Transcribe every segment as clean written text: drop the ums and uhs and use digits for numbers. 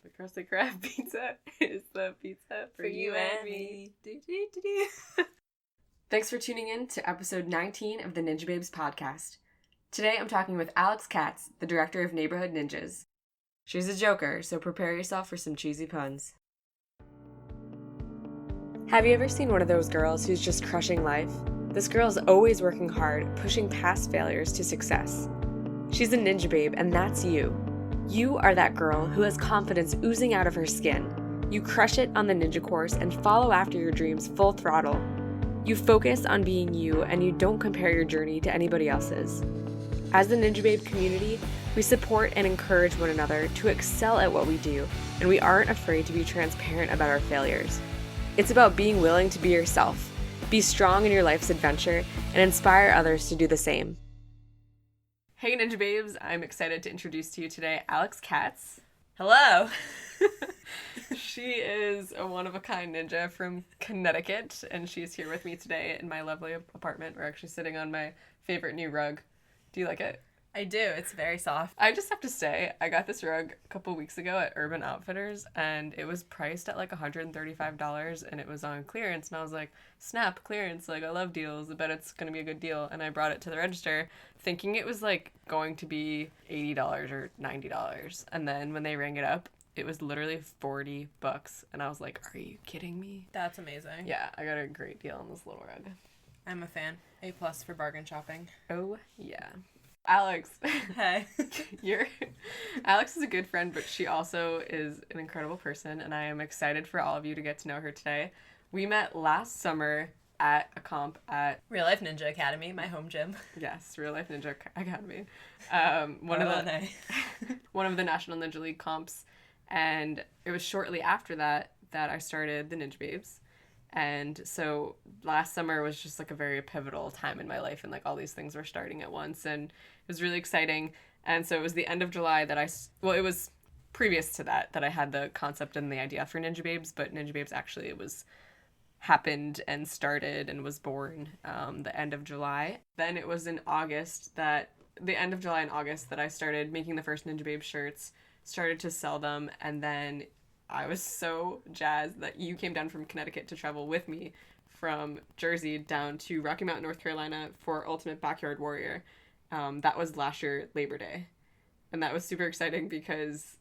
The crusty crab pizza is the pizza for you and me. Thanks for tuning in to episode 19 of the Ninjababes podcast. Today I'm talking with Alex Katz, the director of Neighborhood Ninjas. She's a joker, so prepare yourself for some cheesy puns. Have you ever seen one of those girls who's just crushing life? This girl's always working hard, pushing past failures to success. She's a ninja babe, and that's you. You are that girl who has confidence oozing out of her skin. You crush it on the ninja course and follow after your dreams full throttle. You focus on being you, and you don't compare your journey to anybody else's. As the Ninja Babe community, we support and encourage one another to excel at what we do, and we aren't afraid to be transparent about our failures. It's about being willing to be yourself, be strong in your life's adventure, and inspire others to do the same. Hey Ninja Babes, I'm excited to introduce to you today Alex Katz. Hello! She is a one-of-a-kind ninja from Connecticut, and she's here with me today in my lovely apartment. We're actually sitting on my favorite new rug. Do you like it? I do. It's very soft. I just have to say, I got this rug a couple weeks ago at Urban Outfitters, and it was priced at like $135, and it was on clearance, and I was like, snap, clearance, like I love deals, I bet it's going to be a good deal, and I brought it to the register thinking it was like going to be $80 or $90, and then when they rang it up, it was literally $40, and I was like, are you kidding me? That's amazing. Yeah, I got a great deal on this little rug. I'm a fan. A+ for bargain shopping. Oh, yeah. Alex. Hey. Alex is a good friend, but she also is an incredible person, and I am excited for all of you to get to know her today. We met last summer at a comp at Real Life Ninja Academy, my home gym. Yes, Real Life Ninja Academy. One of the National Ninja League comps, and it was shortly after that I started the Ninja Babes. And so last summer was just like a very pivotal time in my life, and like all these things were starting at once, and it was really exciting. And so it was the end of July it was previous to that I had the concept and the idea for Ninja Babes, but Ninja Babes actually happened and started and was born the end of July. Then it was the end of July and August that I started making the first Ninja Babe shirts, started to sell them, and then I was so jazzed that you came down from Connecticut to travel with me from Jersey down to Rocky Mount, North Carolina for Ultimate Backyard Warrior. That was last year, Labor Day. And that was super exciting because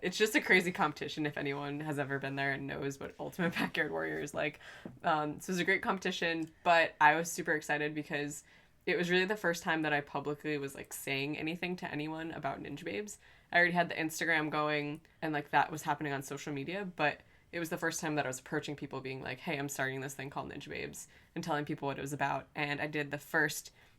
it's just a crazy competition if anyone has ever been there and knows what Ultimate Backyard Warrior is like. So it was a great competition, but I was super excited because it was really the first time that I publicly was like saying anything to anyone about Ninja Babes. I already had the Instagram going, and like that was happening on social media, but it was the first time that I was approaching people being like, hey, I'm starting this thing called Ninja Babes, and telling people what it was about. And I did the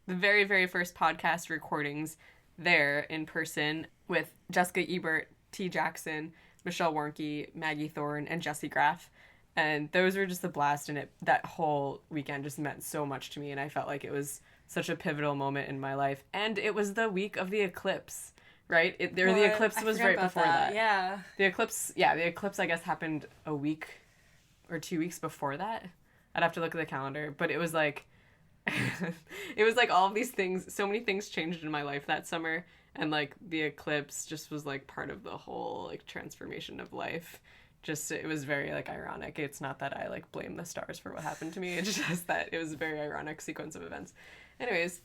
very, very first podcast recordings there in person with Jessica Ebert, T. Jackson, Michelle Warnke, Maggie Thorne, and Jesse Graff. And those were just a blast, and that whole weekend just meant so much to me, and I felt like it was such a pivotal moment in my life. And it was the week of the eclipse. Right? The eclipse was right before that. Yeah. The eclipse, I guess, happened a week or 2 weeks before that. I'd have to look at the calendar. But it was like, it was like all of these things, so many things changed in my life that summer. And like the eclipse just was like part of the whole like transformation of life. Just, it was very like ironic. It's not that I like blame the stars for what happened to me. It's just that it was a very ironic sequence of events. Anyways.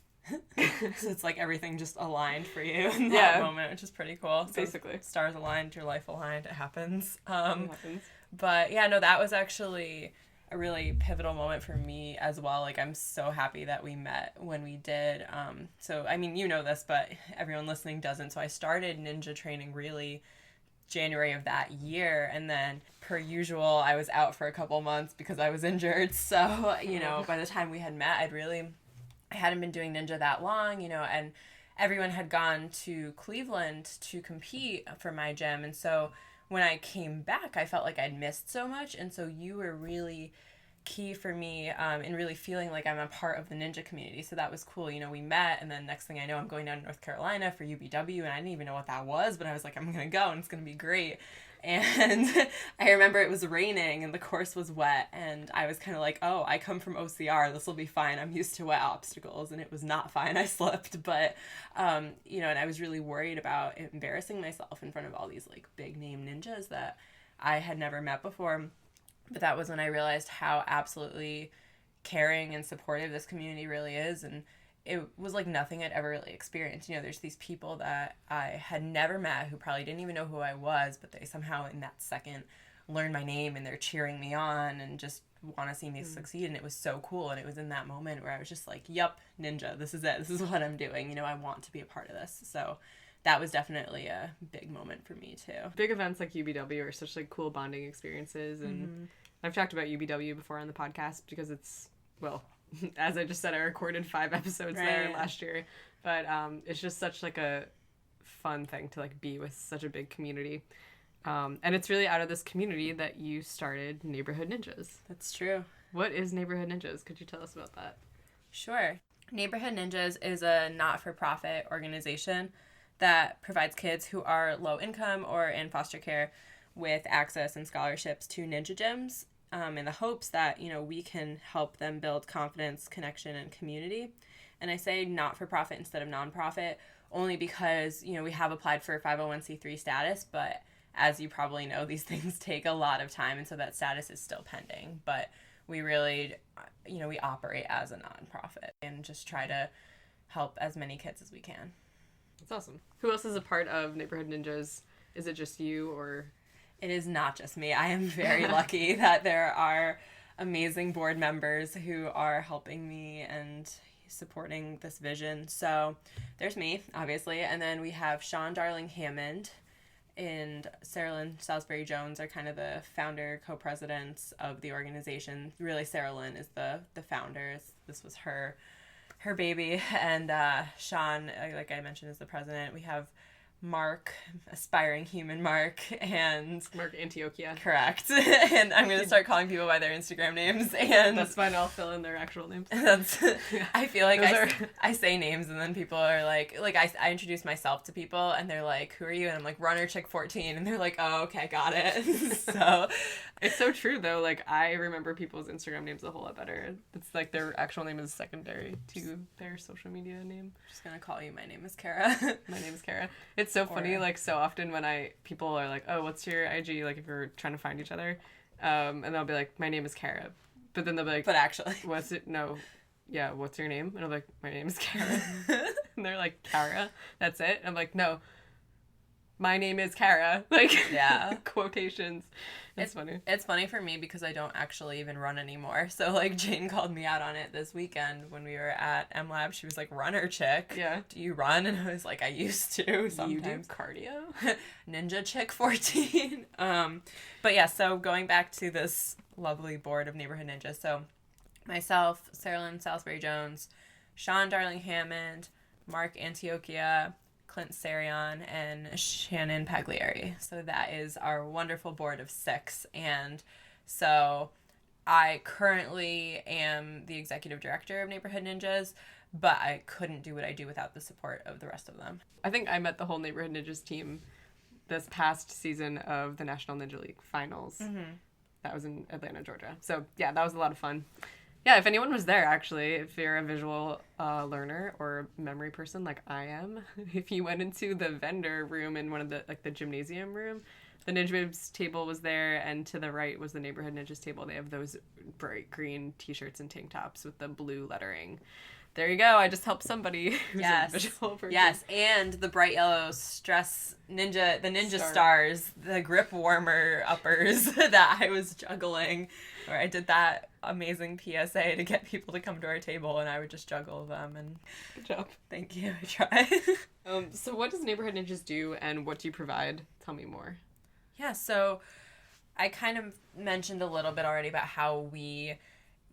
So it's like everything just aligned for you in that moment, which is pretty cool. So basically. Stars aligned, your life aligned, it happens. It happens. But yeah, no, that was actually a really pivotal moment for me as well. Like, I'm so happy that we met when we did. So, I mean, you know this, but everyone listening doesn't. So I started ninja training really January of that year, and then per usual, I was out for a couple months because I was injured. So, you know, by the time we had met, I hadn't been doing ninja that long, you know, and everyone had gone to Cleveland to compete for my gym. And so when I came back, I felt like I'd missed so much. And so you were really key for me in really feeling like I'm a part of the ninja community. So that was cool. You know, we met, and then next thing I know, I'm going down to North Carolina for UBW, and I didn't even know what that was, but I was like, I'm going to go, and it's going to be great. And I remember it was raining, and the course was wet, and I was kind of like, oh, I come from OCR. This will be fine. I'm used to wet obstacles, and it was not fine. I slipped, but, you know, and I was really worried about embarrassing myself in front of all these, like, big-name ninjas that I had never met before. But that was when I realized how absolutely caring and supportive this community really is. And it was like nothing I'd ever really experienced. You know, there's these people that I had never met who probably didn't even know who I was, but they somehow in that second learned my name and they're cheering me on and just want to see me succeed. And it was so cool. And it was in that moment where I was just like, yup, ninja, this is it. This is what I'm doing. You know, I want to be a part of this. So that was definitely a big moment for me too. Big events like UBW are such like cool bonding experiences, and I've talked about UBW before on the podcast because it's, well, as I just said, I recorded 5 episodes there last year, but it's just such like a fun thing to like be with such a big community. And it's really out of this community that you started Neighborhood Ninjas. That's true. What is Neighborhood Ninjas? Could you tell us about that? Sure. Neighborhood Ninjas is a not-for-profit organization that provides kids who are low income or in foster care with access and scholarships to ninja gyms in the hopes that, you know, we can help them build confidence, connection, and community. And I say not-for-profit instead of nonprofit only because, you know, we have applied for 501c3 status, but as you probably know, these things take a lot of time, and so that status is still pending. But we really, you know, we operate as a nonprofit and just try to help as many kids as we can. That's awesome. Who else is a part of Neighborhood Ninjas? Is it just you, or? It is not just me. I am very lucky that there are amazing board members who are helping me and supporting this vision. So there's me, obviously, and then we have Sean Darling Hammond and Sarah Lynn Salisbury Jones are kind of the founder, co-presidents of the organization. Really, Sarah Lynn is the founder. This was her baby, and Sean, like I mentioned, is the president. We have Mark, aspiring human Mark, and Mark Antiochia. Correct. And I'm gonna start calling people by their Instagram names, and that's fine. I'll fill in their actual names. I feel like I say names, and then people are like I introduce myself to people, and they're like, "Who are you?" And I'm like, "Runner Chick 14," and they're like, "Oh, okay, got it." So it's so true though. Like I remember people's Instagram names a whole lot better. It's like their actual name is secondary to their social media name. I'm just gonna call you. My name is Kara. My name is Kara. It's so funny, like so often when people are like, oh, what's your IG, like if you're trying to find each other, and they'll be like, my name is Kara, but then they'll be like, but actually what's your name? And I'm like, my name is Kara. And they're like, Kara, that's it? And I'm like, no, my name is Kara. Like, yeah. Quotations. It's funny. It's funny for me because I don't actually even run anymore. So, like, Jane called me out on it this weekend when we were at MLab. She was like, runner chick. Yeah. Do you run? And I was like, I used to sometimes. You do cardio? Ninja chick 14. But yeah, so going back to this lovely board of Neighborhood Ninjas. So, myself, Sarah Lynn Salisbury Jones, Sean Darling Hammond, Mark Antiochia, Clint Sarion, and Shannon Pagliari. So that is our wonderful board of 6. And so I currently am the executive director of Neighborhood Ninjas, but I couldn't do what I do without the support of the rest of them. I think I met the whole Neighborhood Ninjas team this past season of the National Ninja League Finals. Mm-hmm. That was in Atlanta, Georgia. So yeah, that was a lot of fun. Yeah, if anyone was there, actually, if you're a visual learner or memory person like I am, if you went into the vendor room in one of the, like the gymnasium room, the Ninjababes table was there, and to the right was the Neighborhood Ninjas table. They have those bright green t-shirts and tank tops with the blue lettering. There you go. I just helped somebody who's a visual person. Yes, and the bright yellow stress ninja, the ninja stars, the grip warmer uppers that I was juggling, where I did that amazing PSA to get people to come to our table, and I would just juggle them. And good job. Thank you. I try. So what does Neighborhood Ninjas do, and what do you provide? Tell me more. Yeah, so I kind of mentioned a little bit already about how we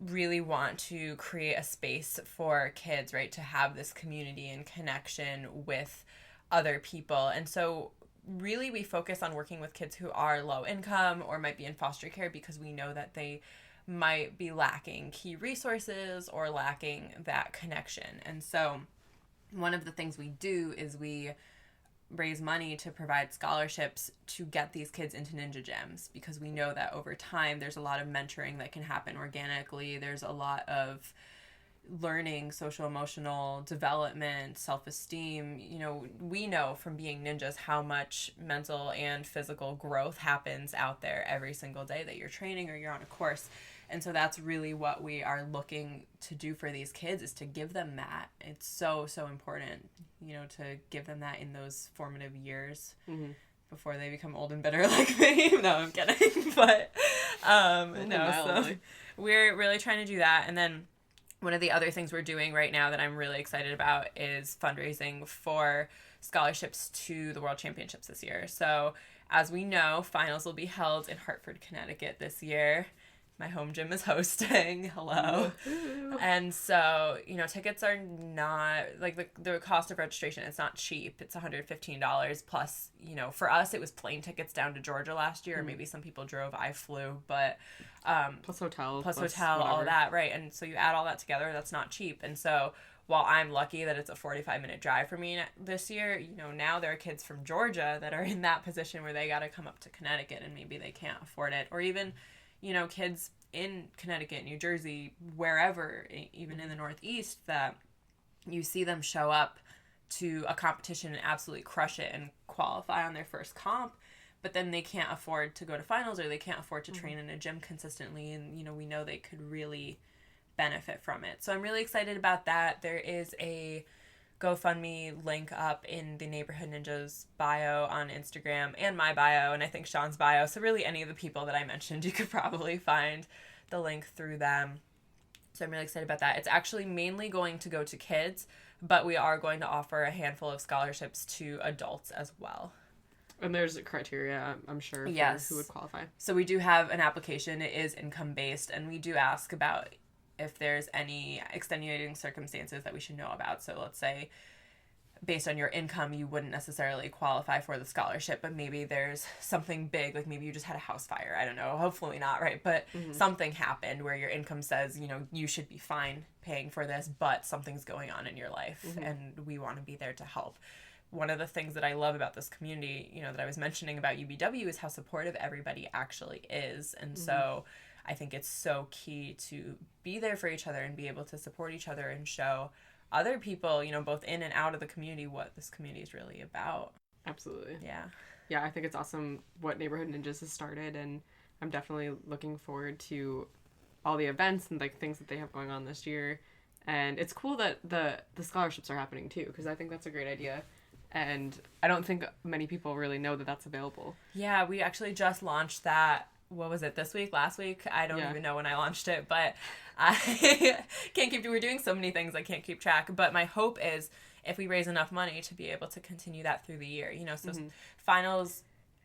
really want to create a space for kids, right, to have this community and connection with other people. And so really we focus on working with kids who are low income or might be in foster care because we know that they might be lacking key resources or lacking that connection. And so one of the things we do is we raise money to provide scholarships to get these kids into ninja gyms, because we know that over time there's a lot of mentoring that can happen organically. There's a lot of learning, social emotional development, self-esteem. You know, we know from being ninjas how much mental and physical growth happens out there every single day that you're training or you're on a course. And so that's really what we are looking to do for these kids, is to give them that. It's so, so important, you know, to give them that in those formative years before they become old and bitter like me. No, I'm kidding. But so we're really trying to do that. And then one of the other things we're doing right now that I'm really excited about is fundraising for scholarships to the World Championships this year. So as we know, finals will be held in Hartford, Connecticut this year. My home gym is hosting. Hello. And so, you know, tickets are not, like, the cost of registration, it's not cheap. It's $115 plus, you know, for us, it was plane tickets down to Georgia last year. Maybe some people drove, I flew, but plus hotel, whatever. All that, right? And so you add all that together, that's not cheap. And so while I'm lucky that it's a 45-minute drive for me this year, you know, now there are kids from Georgia that are in that position where they got to come up to Connecticut and maybe they can't afford it. Or even, you know, kids in Connecticut, New Jersey, wherever, even in the Northeast, that you see them show up to a competition and absolutely crush it and qualify on their first comp, but then they can't afford to go to finals or they can't afford to train in a gym consistently. And, you know, we know they could really benefit from it. So I'm really excited about that. There is a GoFundMe link up in the Neighborhood Ninjas bio on Instagram and my bio, and I think Sean's bio. So really any of the people that I mentioned, you could probably find the link through them. So I'm really excited about that. It's actually mainly going to go to kids, but we are going to offer a handful of scholarships to adults as well. And there's a criteria, I'm sure, for who would qualify. So we do have an application. It is income-based, and we do ask about if there's any extenuating circumstances that we should know about. So let's say based on your income, you wouldn't necessarily qualify for the scholarship, but maybe there's something big, like maybe you just had a house fire. I don't know, hopefully not, right? But something happened where your income says, you know, you should be fine paying for this, but something's going on in your life and we want to be there to help. One of the things that I love about this community, you know, that I was mentioning about UBW is how supportive everybody actually is. And so I think it's so key to be there for each other and be able to support each other and show other people, you know, both in and out of the community, what this community is really about. Absolutely. Yeah. Yeah, I think it's awesome what Neighborhood Ninjas has started, and I'm definitely looking forward to all the events and like things that they have going on this year. And it's cool that the scholarships are happening too, because I think that's a great idea. And I don't think many people really know that that's available. Yeah, we actually just launched that. What was it, this week, last week? I don't even know when I launched it, but I can't keep, we're doing so many things I can't keep track. But my hope is if we raise enough money to be able to continue that through the year, you know, so finals,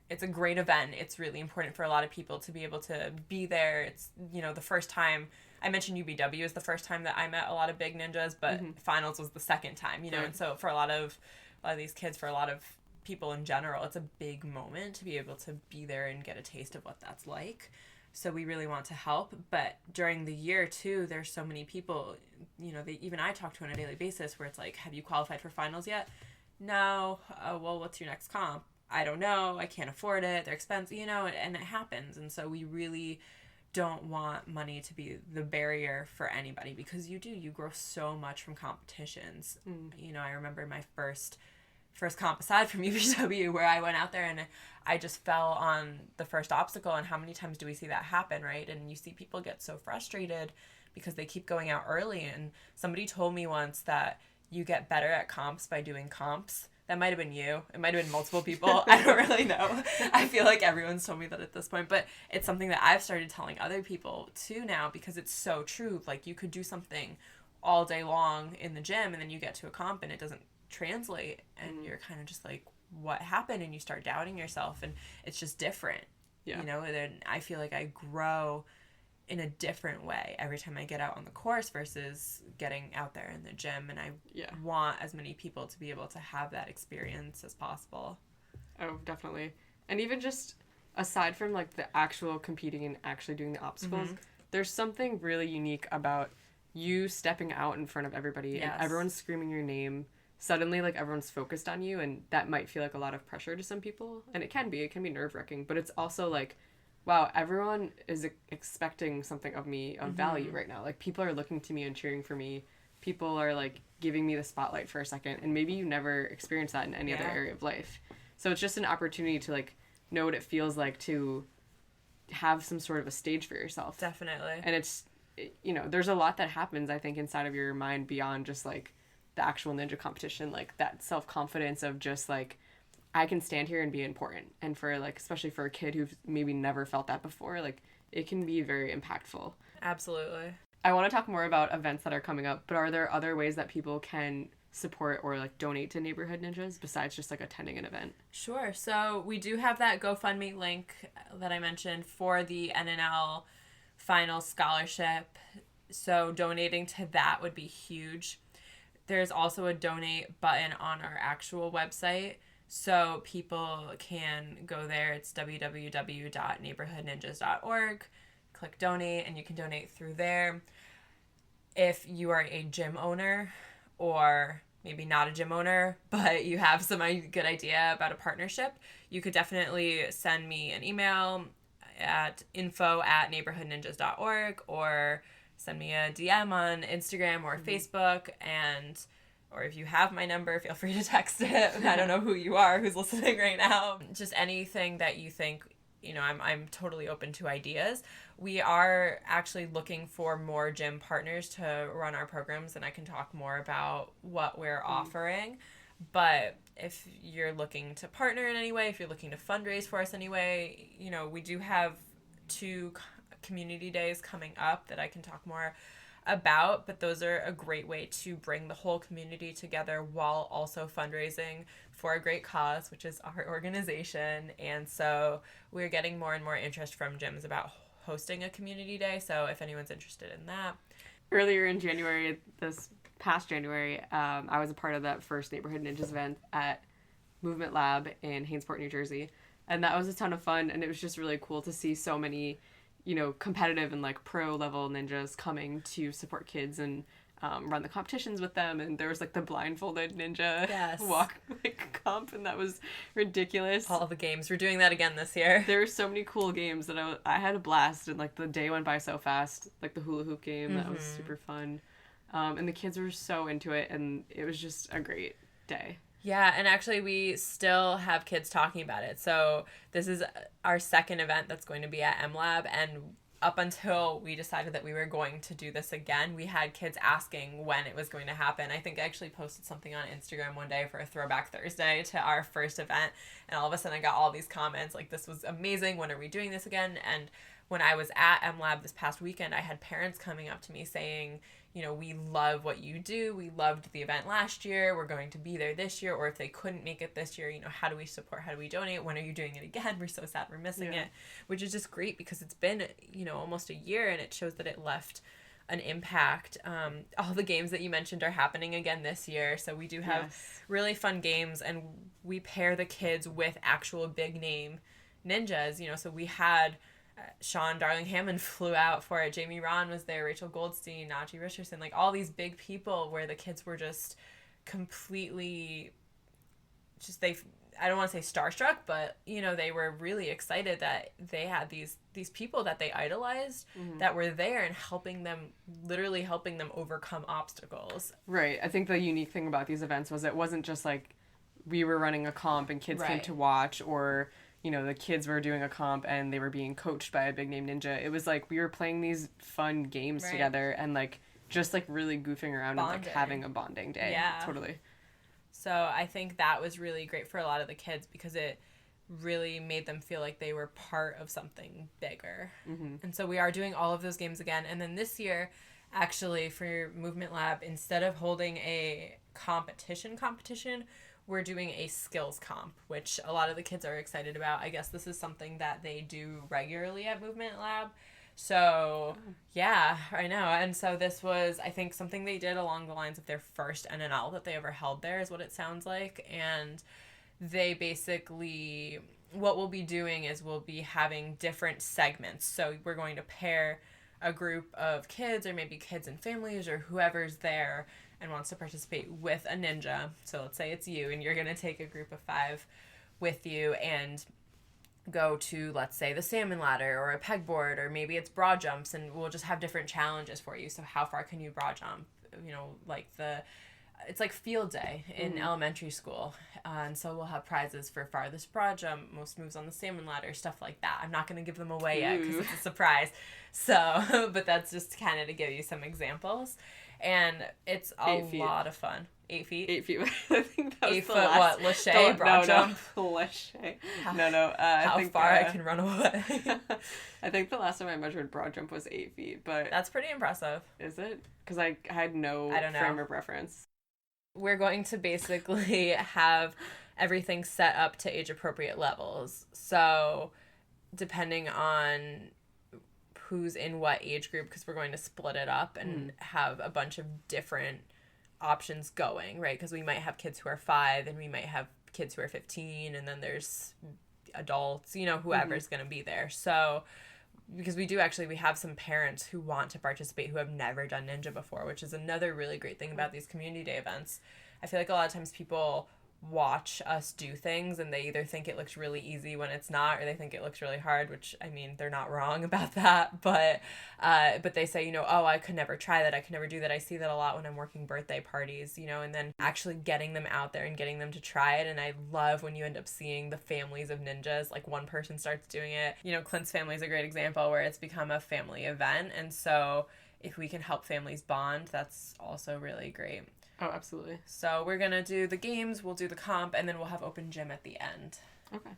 it's a great event. It's really important for a lot of people to be able to be there. It's, you know, the first time, I mentioned UBW is the first time that I met a lot of big ninjas, but finals was the second time, you know, and so for a lot of these kids, for a lot of people in general, it's a big moment to be able to be there and get a taste of what that's like. So we really want to help. But during the year too, there's so many people, you know, even I talk to on a daily basis where it's like, have you qualified for finals yet? No. Well, what's your next comp? I don't know. I can't afford it. They're expensive, you know, and it happens. And so we really don't want money to be the barrier for anybody, because you grow so much from competitions. You know, I remember my first comp aside from UBW where I went out there and I just fell on the first obstacle, and how many times do we see that happen, right? And you see people get so frustrated because they keep going out early. And somebody told me once that you get better at comps by doing comps. That might have been you. It might have been multiple people. I don't really know. I feel like everyone's told me that at this point, but it's something that I've started telling other people too now, because it's so true. Like, you could do something all day long in the gym and then you get to a comp and it doesn't translate, and you're kind of just like, what happened? And you start doubting yourself, and it's just different. You know, and then I feel like I grow in a different way every time I get out on the course versus getting out there in the gym. And I want as many people to be able to have that experience as possible. Oh, definitely. And even just aside from like the actual competing and actually doing the obstacles, there's something really unique about you stepping out in front of everybody and everyone's screaming your name. Suddenly, like, everyone's focused on you, and that might feel like a lot of pressure to some people. And it can be nerve-wracking, but it's also like, wow, everyone is expecting something of me of value right now. Like, people are looking to me and cheering for me. People are, like, giving me the spotlight for a second, and maybe you never experienced that in any other area of life. So it's just an opportunity to, like, know what it feels like to have some sort of a stage for yourself. Definitely. And it's, you know, there's a lot that happens, I think, inside of your mind beyond just, like, the actual ninja competition, like that self-confidence of just like, I can stand here and be important. And for like, especially for a kid who's maybe never felt that before, like it can be very impactful. Absolutely. I want to talk more about events that are coming up, but are there other ways that people can support or like donate to Neighborhood Ninjas besides just like attending an event? Sure. So we do have that GoFundMe link that I mentioned for the NNL final scholarship. So donating to that would be huge. There's also a donate button on our actual website, so people can go there. It's www.neighborhoodninjas.org. Click donate, and you can donate through there. If you are a gym owner, or maybe not a gym owner, but you have some good idea about a partnership, you could definitely send me an email at info@neighborhoodninjas.org, or send me a DM on Instagram or Facebook, or if you have my number, feel free to text it. I don't know who you are, who's listening right now. Just anything that you think, you know, I'm totally open to ideas. We are actually looking for more gym partners to run our programs, and I can talk more about what we're offering. But if you're looking to partner in any way, if you're looking to fundraise for us anyway, you know, we do have 2 community days coming up that I can talk more about, but those are a great way to bring the whole community together while also fundraising for a great cause, which is our organization. And so we're getting more and more interest from gyms about hosting a community day, so if anyone's interested in that. Earlier in January, this past January, I was a part of that first Neighborhood Ninjas event at Movement Lab in Hainesport, New Jersey, and that was a ton of fun, and it was just really cool to see so many, you know, competitive and like pro level ninjas coming to support kids and run the competitions with them. And there was like the blindfolded ninja walk like comp, and that was ridiculous. All the games, we're doing that again this year. There were so many cool games that I had a blast, and like the day went by so fast. Like the hula hoop game, that was super fun, and the kids were so into it, and it was just a great day. Yeah, and actually we still have kids talking about it. So this is our second event that's going to be at MLab, and up until we decided that we were going to do this again, we had kids asking when it was going to happen. I think I actually posted something on Instagram one day for a Throwback Thursday to our first event, and all of a sudden I got all these comments like, this was amazing, when are we doing this again? And when I was at MLab this past weekend, I had parents coming up to me saying, you know, we love what you do. We loved the event last year. We're going to be there this year. Or if they couldn't make it this year, you know, how do we support? How do we donate? When are you doing it again? We're so sad we're missing it, which is just great because it's been, you know, almost a year, and it shows that it left an impact. All the games that you mentioned are happening again this year. So we do have really fun games, and we pair the kids with actual big name ninjas, you know, so we had Sean Darling Hammond flew out for it. Jamie Ron was there, Rachel Goldstein, Najee Richardson, like all these big people where the kids were just completely I don't want to say starstruck, but you know, they were really excited that they had these people that they idolized that were there and literally helping them overcome obstacles. Right. I think the unique thing about these events was it wasn't just like we were running a comp and kids came to watch, or you know, the kids were doing a comp and they were being coached by a big name ninja. It was like we were playing these fun games together and like just like really goofing around and like having a bonding day. Yeah. Totally. So I think that was really great for a lot of the kids because it really made them feel like they were part of something bigger. And so we are doing all of those games again. And then this year, actually, for Movement Lab, instead of holding a competition, we're doing a skills comp, which a lot of the kids are excited about. I guess this is something that they do regularly at Movement Lab. So, yeah, I know. And so this was, I think, something they did along the lines of their first NNL that they ever held there is what it sounds like. And they basically, what we'll be doing is we'll be having different segments. So we're going to pair a group of kids or maybe kids and families or whoever's there and wants to participate with a ninja. So let's say it's you and you're going to take a group of 5 with you and go to, let's say, the salmon ladder or a pegboard, or maybe it's broad jumps, and we'll just have different challenges for you. So how far can you broad jump? You know, like it's like field day in elementary school. And so we'll have prizes for farthest broad jump, most moves on the salmon ladder, stuff like that. I'm not going to give them away yet because it's a surprise. So, but that's just kind of to give you some examples. And it's a lot of fun. 8 feet? 8 feet. I think that was 8 foot what? Lache? Broad jump? Lache. No. How far I can run away. I think the last time I measured broad jump was 8 feet, but... That's pretty impressive. Is it? Because I had no frame of reference. We're going to basically have everything set up to age-appropriate levels. So, depending on who's in what age group, because we're going to split it up and have a bunch of different options going, right? Because we might have kids who are 5 and we might have kids who are 15, and then there's adults, you know, whoever's going to be there. So because we have some parents who want to participate who have never done ninja before, which is another really great thing about these community day events. I feel like a lot of times people watch us do things and they either think it looks really easy when it's not, or they think it looks really hard, which, I mean, they're not wrong about that, but they say, you know, oh, I could never try that, I could never do that. I see that a lot when I'm working birthday parties, you know, and then actually getting them out there and getting them to try it. And I love when you end up seeing the families of ninjas, like one person starts doing it. You know, Clint's family is a great example where it's become a family event, and so if we can help families bond, that's also really great. Oh, absolutely. So we're going to do the games, we'll do the comp, and then we'll have open gym at the end. Okay.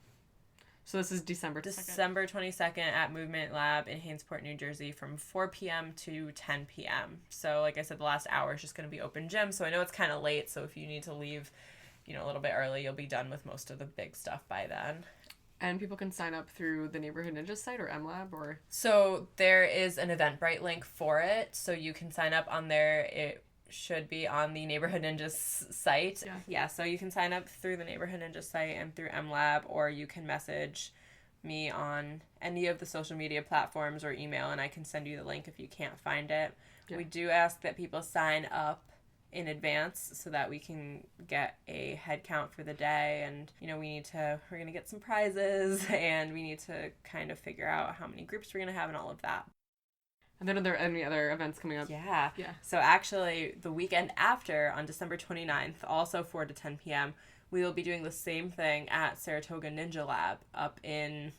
So this is December 2nd? December 22nd at Movement Lab in Hainesport, New Jersey from 4 p.m. to 10 p.m. So like I said, the last hour is just going to be open gym. So I know it's kind of late, so if you need to leave, you know, a little bit early, you'll be done with most of the big stuff by then. And people can sign up through the Neighborhood Ninjas site or MLab or? So there is an Eventbrite link for it, so you can sign up on there. It should be on the Neighborhood Ninjas site. Yeah, so you can sign up through the Neighborhood Ninjas site and through MLab, or you can message me on any of the social media platforms or email, and I can send you the link if you can't find it. Yeah. We do ask that people sign up in advance so that we can get a head count for the day, and you know, we're going to get some prizes, and we need to kind of figure out how many groups we're going to have and all of that. And then are there any other events coming up? Yeah. So actually, the weekend after, on December 29th, also 4 to 10 p.m., we will be doing the same thing at Saratoga Ninja Lab up in,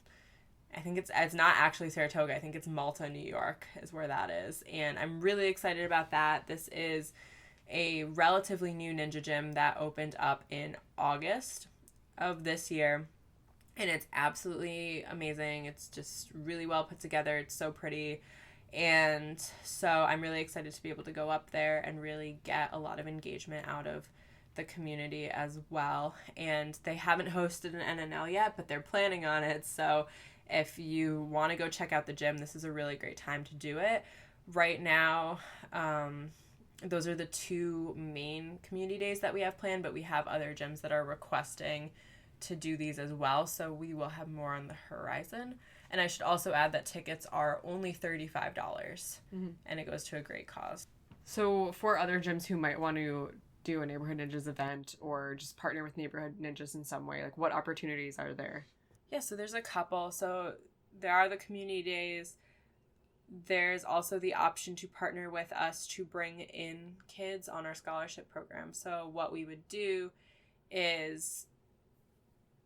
I think it's not actually Saratoga, I think it's Malta, New York is where that is. And I'm really excited about that. This is a relatively new ninja gym that opened up in August of this year. And it's absolutely amazing. It's just really well put together. It's so pretty. And so I'm really excited to be able to go up there and really get a lot of engagement out of the community as well. And they haven't hosted an NNL yet, but they're planning on it. So if you want to go check out the gym, this is a really great time to do it. Right now, those are the 2 main community days that we have planned, but we have other gyms that are requesting to do these as well. So we will have more on the horizon. And I should also add that tickets are only $35, and it goes to a great cause. So for other gyms who might want to do a Neighborhood Ninjas event or just partner with Neighborhood Ninjas in some way, like what opportunities are there? Yeah, so there's a couple. So there are the community days. There's also the option to partner with us to bring in kids on our scholarship program. So what we would do is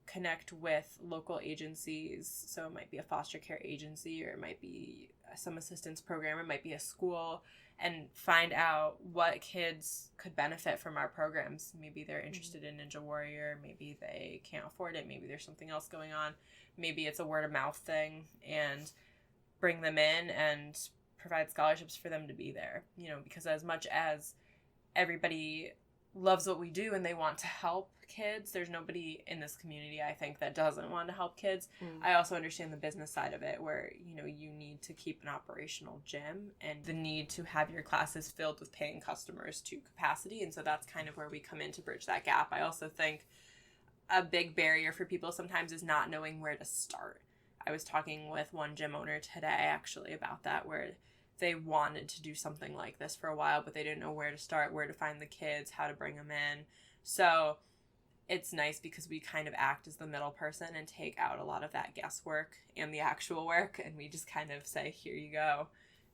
connect with local agencies. So it might be a foster care agency, or it might be some assistance program, it might be a school, and find out what kids could benefit from our programs. Maybe they're interested in Ninja Warrior, maybe they can't afford it, maybe there's something else going on, maybe it's a word of mouth thing, and bring them in and provide scholarships for them to be there. You know, because as much as everybody loves what we do and they want to help kids, there's nobody in this community, I think, that doesn't want to help kids. I also understand the business side of it, where, you know, you need to keep an operational gym and the need to have your classes filled with paying customers to capacity. And so that's kind of where we come in to bridge that gap. I also think a big barrier for people sometimes is not knowing where to start. I was talking with one gym owner today actually about that, where they wanted to do something like this for a while, but they didn't know where to start, where to find the kids, how to bring them in. So it's nice because we kind of act as the middle person and take out a lot of that guesswork and the actual work, and we just kind of say, here you go,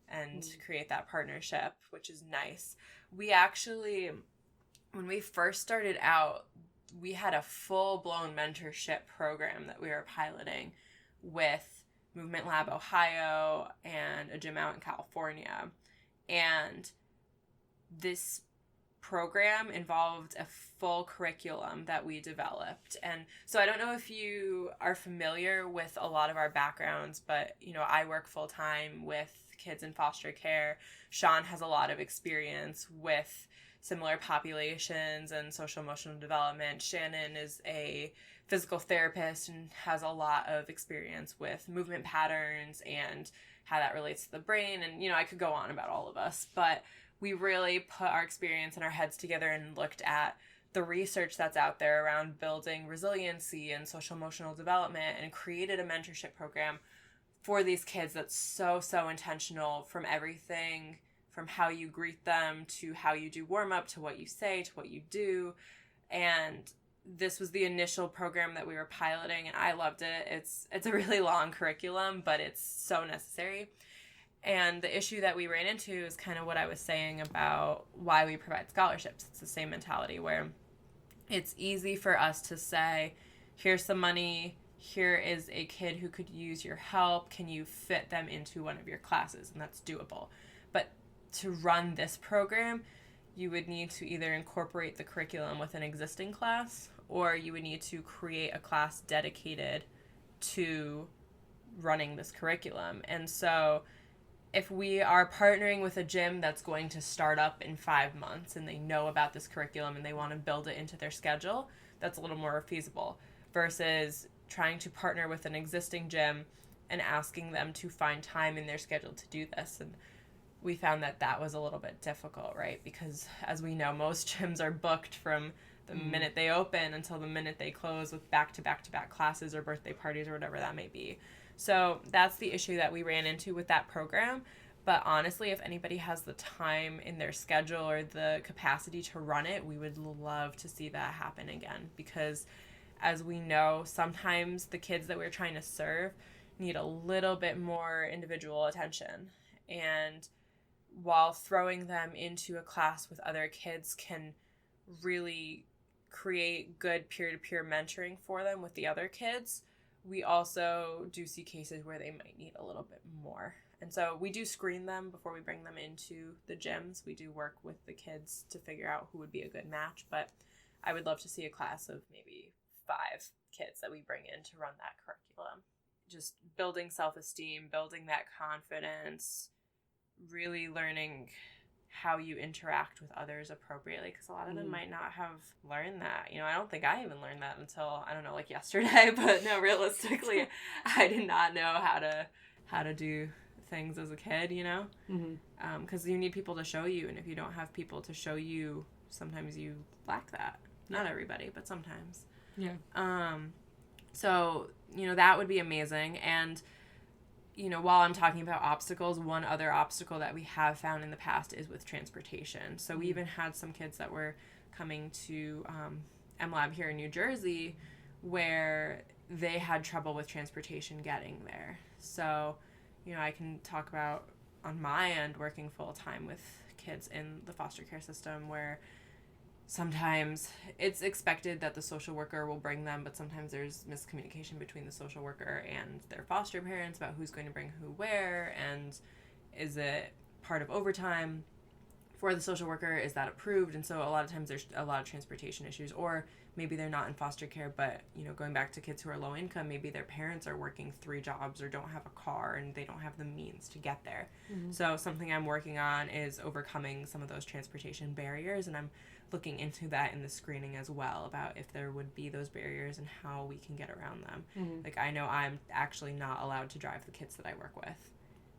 and create that partnership, which is nice. We actually, when we first started out, we had a full-blown mentorship program that we were piloting with Movement Lab Ohio and a gym out in California. And this program involved a full curriculum that we developed. And so I don't know if you are familiar with a lot of our backgrounds, but, you know, I work full-time with kids in foster care. Sean has a lot of experience with similar populations and social emotional development. Shannon is a physical therapist and has a lot of experience with movement patterns and how that relates to the brain. And, you know, I could go on about all of us, but we really put our experience and our heads together and looked at the research that's out there around building resiliency and social emotional development, and created a mentorship program for these kids that's so intentional, from everything from how you greet them to how you do warm-up to what you say to what you do. And this was the initial program that we were piloting, and I loved it. It's a really long curriculum, but it's so necessary. And the issue that we ran into is kind of what I was saying about why we provide scholarships. It's the same mentality where it's easy for us to say, here's some money, here is a kid who could use your help, can you fit them into one of your classes? And that's doable. But to run this program, you would need to either incorporate the curriculum with an existing class, or you would need to create a class dedicated to running this curriculum. And so if we are partnering with a gym that's going to start up in 5 months and they know about this curriculum and they want to build it into their schedule, that's a little more feasible versus trying to partner with an existing gym and asking them to find time in their schedule to do this. And we found that that was a little bit difficult, right? Because as we know, most gyms are booked from the minute they open until the minute they close with back-to-back classes or birthday parties or whatever that may be. So that's the issue that we ran into with that program. But honestly, if anybody has the time in their schedule or the capacity to run it, we would love to see that happen again. Because as we know, sometimes the kids that we're trying to serve need a little bit more individual attention. And while throwing them into a class with other kids can really create good peer-to-peer mentoring for them with the other kids, we also do see cases where they might need a little bit more. And so we do screen them before we bring them into the gyms. We do work with the kids to figure out who would be a good match, but I would love to see a class of maybe 5 kids that we bring in to run that curriculum. Just building self-esteem, building that confidence, really learning how you interact with others appropriately, because a lot of them might not have learned that. You know, I don't think I even learned that until, I don't know, like yesterday, but no, realistically, I did not know how to do things as a kid, you know? Because you need people to show you, and if you don't have people to show you, sometimes you lack that. Not everybody, but sometimes. Yeah. So, you know, that would be amazing. And you know, while I'm talking about obstacles, one other obstacle that we have found in the past is with transportation. So we even had some kids that were coming to MLab here in New Jersey where they had trouble with transportation getting there. So, you know, I can talk about on my end working full time with kids in the foster care system where sometimes it's expected that the social worker will bring them, but sometimes there's miscommunication between the social worker and their foster parents about who's going to bring who where, and is it part of overtime for the social worker? Is that approved? And so a lot of times there's a lot of transportation issues, or maybe they're not in foster care, but, you know, going back to kids who are low income, maybe their parents are working 3 jobs or don't have a car and they don't have the means to get there. So something I'm working on is overcoming some of those transportation barriers, and I'm looking into that in the screening as well, about if there would be those barriers and how we can get around them. Like, I know I'm actually not allowed to drive the kids that I work with.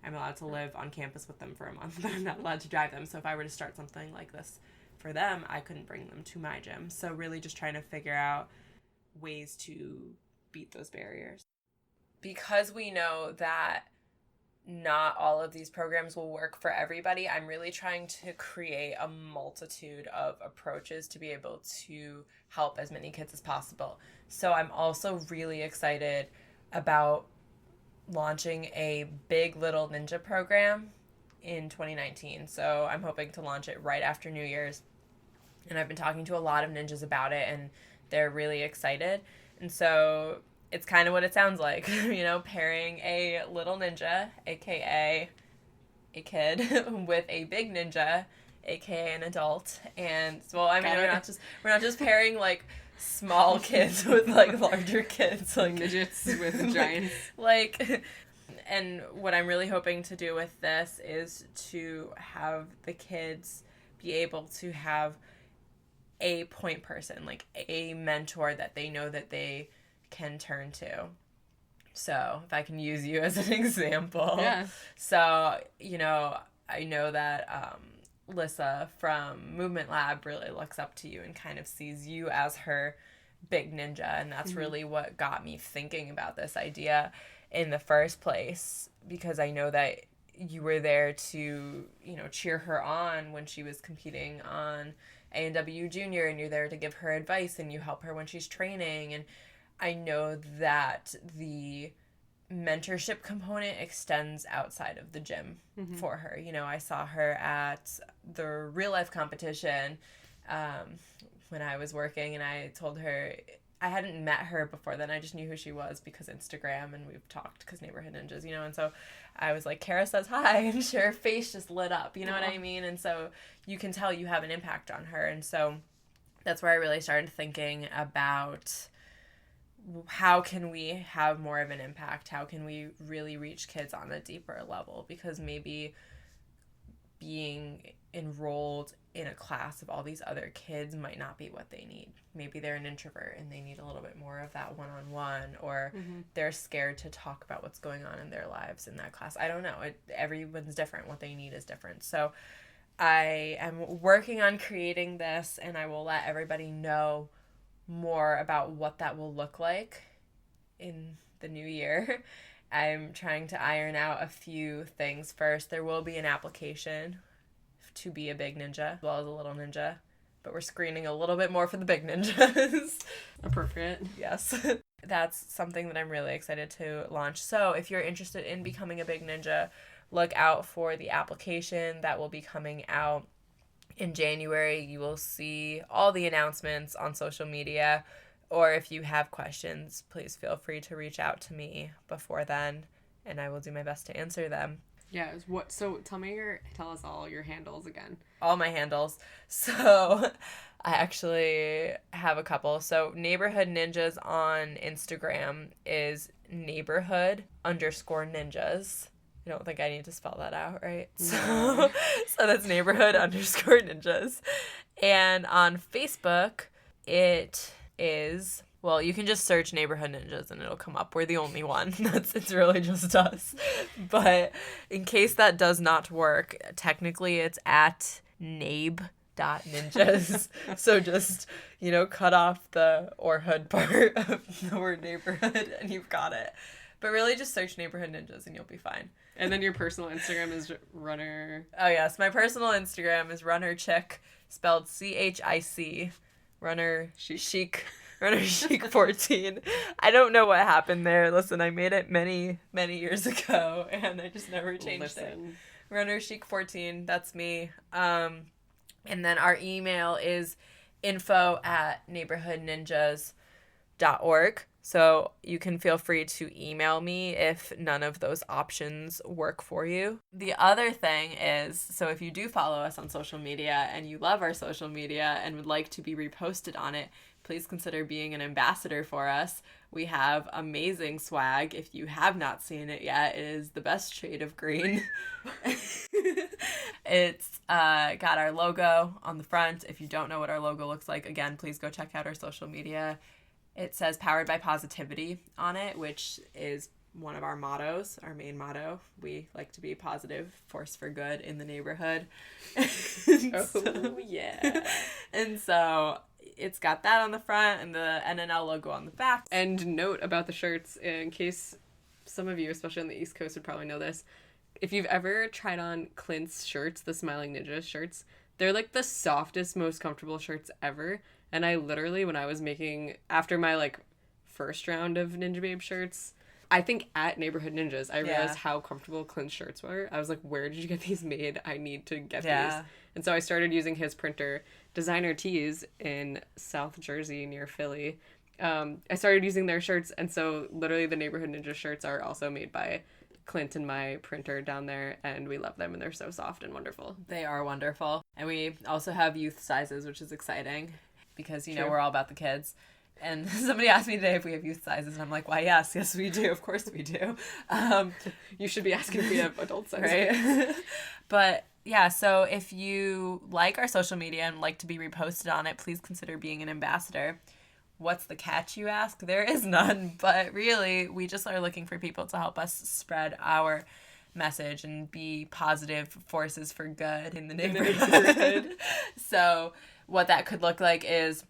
I'm allowed to live on campus with them for a month, but I'm not allowed to drive them. So if I were to start something like this for them, I couldn't bring them to my gym. So really just trying to figure out ways to beat those barriers. Because we know that not all of these programs will work for everybody. I'm really trying to create a multitude of approaches to be able to help as many kids as possible. So I'm also really excited about launching a Big Little Ninja program in 2019. So I'm hoping to launch it right after New Year's. And I've been talking to a lot of ninjas about it, and they're really excited. And so it's kind of what it sounds like, pairing a little ninja, aka a kid, with a big ninja, aka an adult. And well, I mean, we're not just pairing like small kids with like larger kids, like midgets with giants. And what I'm really hoping to do with this is to have the kids be able to have a point person, like a mentor that they know that they can turn to. So if I can use you as an example. Yeah. So, I know that Lissa from Movement Lab really looks up to you and kind of sees you as her big ninja. And that's really what got me thinking about this idea in the first place, because I know that you were there to, cheer her on when she was competing on A&W Junior, and you're there to give her advice and you help her when she's training. And I know that the mentorship component extends outside of the gym for her. I saw her at the real life competition when I was working, and I told her, I hadn't met her before then. I just knew who she was because Instagram, and we've talked because Neighborhood Ninjas, and so I was like, Kara says hi, and her face just lit up, you know what I mean? And so you can tell you have an impact on her. And so that's where I really started thinking about how can we have more of an impact? How can we really reach kids on a deeper level? Because maybe being enrolled in a class of all these other kids might not be what they need. Maybe they're an introvert and they need a little bit more of that one-on-one, or they're scared to talk about what's going on in their lives in that class. I don't know. Everyone's different. What they need is different. So I am working on creating this, and I will let everybody know more about what that will look like in the new year. I'm trying to iron out a few things first. There will be an application to be a big ninja as well as a little ninja, but we're screening a little bit more for the big ninjas. Appropriate. Yes. That's something that I'm really excited to launch. So if you're interested in becoming a big ninja, look out for the application that will be coming out in January. You will see all the announcements on social media, or if you have questions, please feel free to reach out to me before then, and I will do my best to answer them. Yeah. So tell us all your handles again. All my handles. So I actually have a couple. So Neighborhood Ninjas on Instagram is neighborhood_ninjas. I don't think I need to spell that out, right? No. So that's neighborhood_ninjas. And on Facebook, it is, well, you can just search Neighborhood Ninjas and it'll come up. We're the only one. It's really just us. But in case that does not work, technically it's at nabe.ninjas. So just, cut off the or hood part of the word neighborhood and you've got it. But really just search Neighborhood Ninjas and you'll be fine. And then your personal Instagram is runner. Oh, yes. My personal Instagram is runnerchick, spelled CHIC. Runner chic. Runner chic 14. I don't know what happened there. Listen, I made it many, many years ago, and I just never changed it. Runner chic 14. That's me. And then our email is info@neighborhoodninjas.org. So you can feel free to email me if none of those options work for you. The other thing is, so if you do follow us on social media and you love our social media and would like to be reposted on it, please consider being an ambassador for us. We have amazing swag. If you have not seen it yet, it is the best shade of green. It's got our logo on the front. If you don't know what our logo looks like, again, please go check out our social media. It says Powered by Positivity on it, which is one of our mottos, our main motto. We like to be a positive force for good in the neighborhood. Yeah. And so it's got that on the front and the NNL logo on the back. And note about the shirts, in case some of you, especially on the East Coast, would probably know this. If you've ever tried on Clint's shirts, the Smiling Ninja shirts, they're like the softest, most comfortable shirts ever. And I literally, when I was making, after my like first round of Ninja Babe shirts, I think at Neighborhood Ninjas, I realized how comfortable Clint's shirts were. I was like, where did you get these made? I need to get these. And so I started using his printer, Designer Tees, in South Jersey near Philly. I started using their shirts, and so literally the Neighborhood Ninja shirts are also made by Clint and my printer down there, and we love them, and they're so soft and wonderful. They are wonderful. And we also have youth sizes, which is exciting because, you know, we're all about the kids. And somebody asked me today if we have youth sizes, and I'm like, why, yes, we do. Of course we do. You should be asking if we have adult sizes. Right? But, yeah, so if you like our social media and like to be reposted on it, please consider being an ambassador. What's the catch, you ask? There is none, but really, we just are looking for people to help us spread our message and be positive forces for good in the neighborhood. So what that could look like is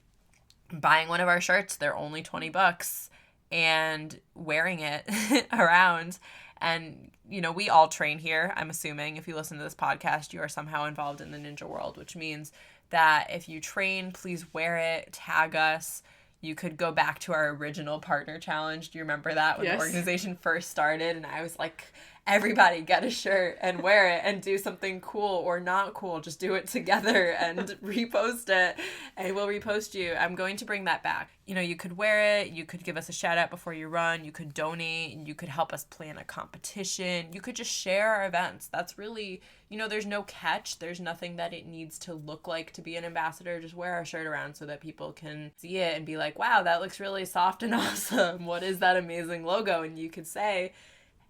buying one of our shirts. They're only $20 and wearing it around. And, you know, we all train here. I'm assuming if you listen to this podcast, you are somehow involved in the ninja world, which means that if you train, please wear it, tag us. You could go back to our original partner challenge. Do you remember that when the organization first started? And I was like, everybody get a shirt and wear it and do something cool or not cool. Just do it together and repost it, and we'll repost you. I'm going to bring that back. You know, you could wear it. You could give us a shout out before you run. You could donate. You could help us plan a competition. You could just share our events. That's really, you know, there's no catch. There's nothing that it needs to look like to be an ambassador. Just wear our shirt around so that people can see it and be like, wow, that looks really soft and awesome. What is that amazing logo? And you could say,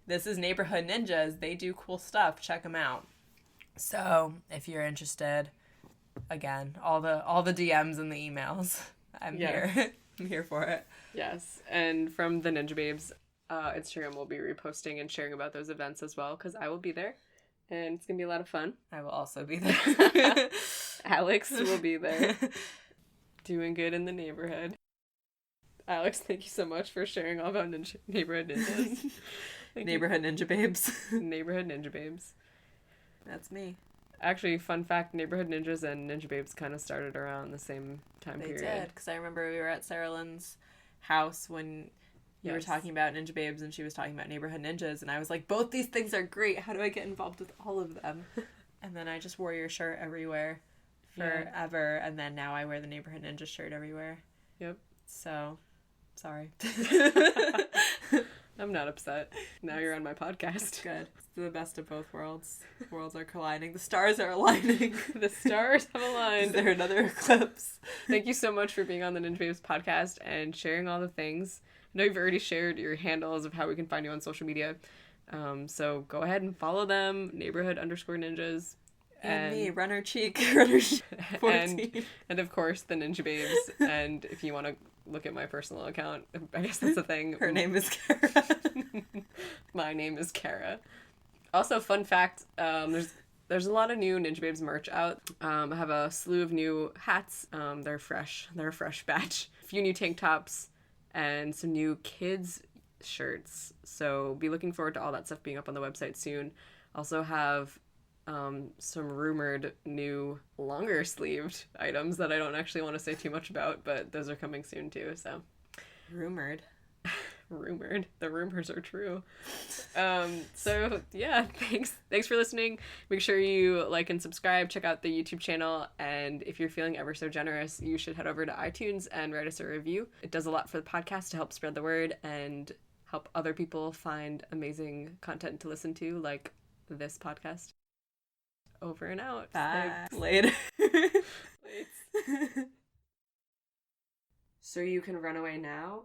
this is Neighborhood Ninjas. They do cool stuff. Check them out. So if you're interested, again, all the DMs and the emails, I'm here. I'm here for it. Yes. And from the Ninja Babes Instagram, we'll be reposting and sharing about those events as well, because I will be there. And it's going to be a lot of fun. I will also be there. Alex will be there. Doing good in the neighborhood. Alex, thank you so much for sharing all about Neighborhood Ninjas. Neighborhood Ninja Babes. Neighborhood Ninja Babes. That's me. Actually, fun fact, Neighborhood Ninjas and Ninja Babes kind of started around the same time period. They did, because I remember we were at Sarah Lynn's house when you were talking about Ninja Babes and she was talking about Neighborhood Ninjas, and I was like, both these things are great. How do I get involved with all of them? And then I just wore your shirt everywhere forever, and then now I wear the Neighborhood Ninja shirt everywhere. Yep. So, sorry. I'm not upset. Now you're on my podcast. Good. It's the best of both worlds. Worlds are colliding. The stars are aligning. The stars have aligned. Is there another eclipse? Thank you so much for being on the Ninja Babes podcast and sharing all the things. I know you've already shared your handles of how we can find you on social media. So go ahead and follow them, neighborhood_ninjas. And me, Runner Cheek, 14. And of course, the Ninja Babes. And if you want to look at my personal account, I guess that's a thing. Her name is Kara. My name is Kara. Also, fun fact, there's a lot of new Ninja Babes merch out. I have a slew of new hats. They're fresh. They're a fresh batch. A few new tank tops and some new kids shirts. So be looking forward to all that stuff being up on the website soon. Also have some rumored new longer sleeved items that I don't actually want to say too much about, but those are coming soon too. So rumored. The rumors are true. So yeah, thanks for listening. Make sure you like and subscribe, check out the YouTube channel, and if you're feeling ever so generous, you should head over to iTunes and write us a review. It does a lot for the podcast to help spread the word and help other people find amazing content to listen to, like this podcast. Over and out. Bye. Later. So you can run away now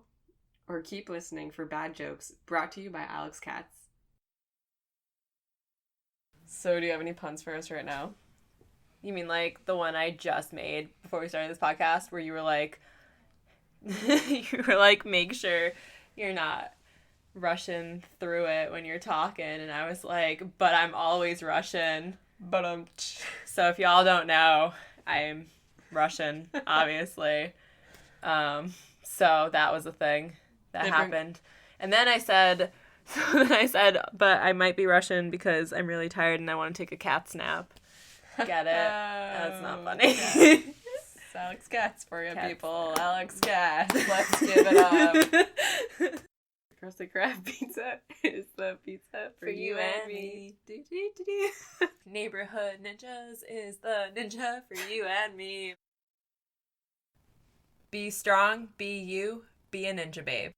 or keep listening for bad jokes, brought to you by Alex Katz. So do you have any puns for us right now? You mean like the one I just made before we started this podcast where you were like make sure you're not rushing through it when you're talking, and I was like, but I'm always rushing. So if y'all don't know, I'm Russian, obviously. So that was a thing that happened. And then I said So then I said, but I might be Russian because I'm really tired and I want to take a cat nap. Get it? That's not funny. Yes. Alex Katz for you people. Alex Katz. Let's give it up. Crusty Crab Pizza is the pizza for you and me. Neighborhood Ninjas is the ninja for you and me. Be strong, be you, be a ninja babe.